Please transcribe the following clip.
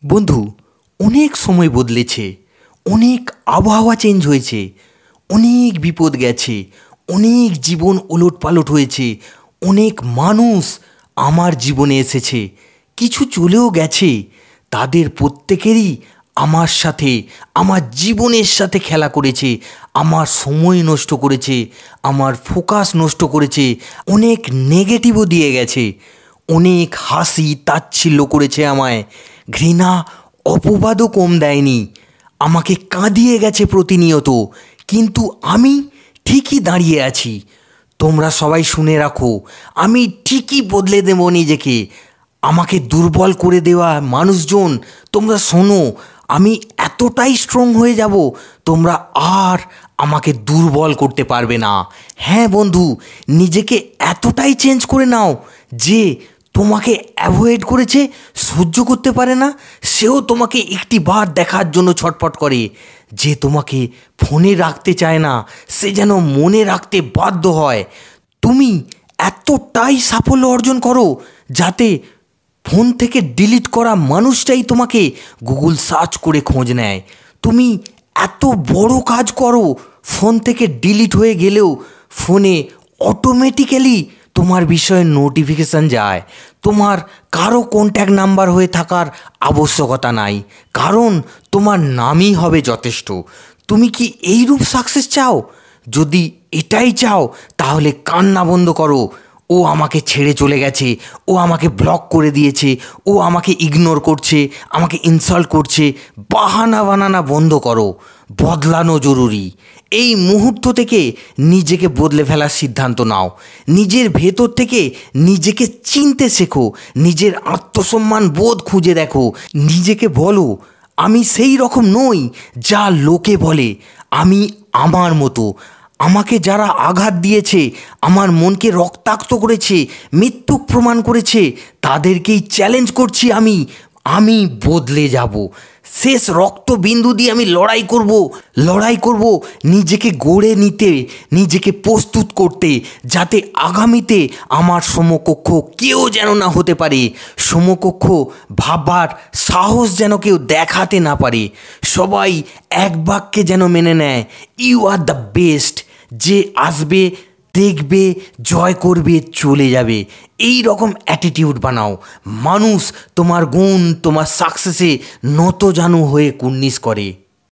বন্ধু, অনেক সময় বদলেছে, অনেক আবহাওয়া চেঞ্জ হয়েছে, অনেক বিপদ গেছে, অনেক জীবন ওলটপালট হয়েছে, অনেক মানুষ আমার জীবনে এসেছে, কিছু চলেও গেছে। তাদের প্রত্যেকেরই আমার সাথে, আমার জীবনের সাথে খেলা করেছে, আমার সময় নষ্ট করেছে, আমার ফোকাস নষ্ট করেছে, অনেক নেগেটিভও দিয়ে গেছে, অনেক হাসি তাচ্ছিল্য করেছে আমায়, ঘৃণা অপবাদও কম দেয়নি, আমাকে কাঁদিয়ে গেছে প্রতিনিয়ত। কিন্তু আমি ঠিকই দাঁড়িয়ে আছি। তোমরা সবাই শুনে রাখো, আমি ঠিকই বদলে দেব নিজেকে। আমাকে দুর্বল করে দেওয়া মানুষজন, তোমরা শোনো, আমি এতটাই স্ট্রং হয়ে যাব, তোমরা আর আমাকে দুর্বল করতে পারবে না। হ্যাঁ বন্ধু, নিজেকে এতটাই চেঞ্জ করে নাও যে তোমাকে অ্যাভয়েড করেছে, সহ্য করতে পারে না, সেও তোমাকে একটি বার দেখার জন্য ছটফট করে। যে তোমাকে ফোনে রাখতে চায় না, সে যেন মনে রাখতে বাধ্য হয়। তুমি এতটাই সাফল্য অর্জন করো যাতে ফোন থেকে ডিলিট করা মানুষটাই তোমাকে গুগল সার্চ করে খোঁজ নেয়। তুমি এত বড় কাজ করো, ফোন থেকে ডিলিট হয়ে গেলেও ফোনে অটোমেটিক্যালি তোমার বিষয়ে নোটিফিকেশান যায়। তোমার কারো কন্ট্যাক্ট নাম্বার হয়ে থাকার আবশ্যকতা নাই, কারণ তোমার নামই হবে যথেষ্ট। তুমি কি এইরূপ সাকসেস চাও? যদি এটাই চাও তাহলে কান্না বন্ধ করো। ও আমাকে ছেড়ে চলে গেছে, ও আমাকে ব্লক করে দিয়েছে, ও আমাকে ইগনোর করছে, আমাকে ইনসাল্ট করছে, বাহানা বানানা বন্ধ করো। বদলানো জরুরি। এই মুহূর্ত থেকে নিজেকে বদলে ফেলার সিদ্ধান্ত নাও। নিজের ভেতর থেকে নিজেকে চিনতে শেখো, নিজের আত্মসম্মান বোধ খুঁজে দেখো। নিজেকে বলো, আমি সেই রকম নই যা লোকে বলে। আমি আমার মতো। আমাকে যারা আঘাত দিয়েছে, আমার মনকে রক্তাক্ত করেছে, মৃত্যুক প্রমাণ করেছে, তাদেরকেই চ্যালেঞ্জ করছি আমি বদলে যাব। শেষ রক্তবিন্দু দিয়ে আমি লড়াই করব নিজেকে গড়ে নিতে, নিজেকে প্রস্তুত করতে, যাতে আগামীতে আমার সমকক্ষ কেউ যেন না হতে পারে। সমকক্ষ ভাবার সাহস যেন কেউ দেখাতে না পারে। সবাই এক বাক্যে যেন মেনে নেয়, ইউ আর দ্য বেস্ট। যে আসবে, দেখবে, জয় করবে, চলে যাবে। এই রকম অ্যাটিটিউড বানাও। মানুষ তোমার গুণ, তোমার সাকসেসে নতজানু হয়ে কুর্নিশ করে।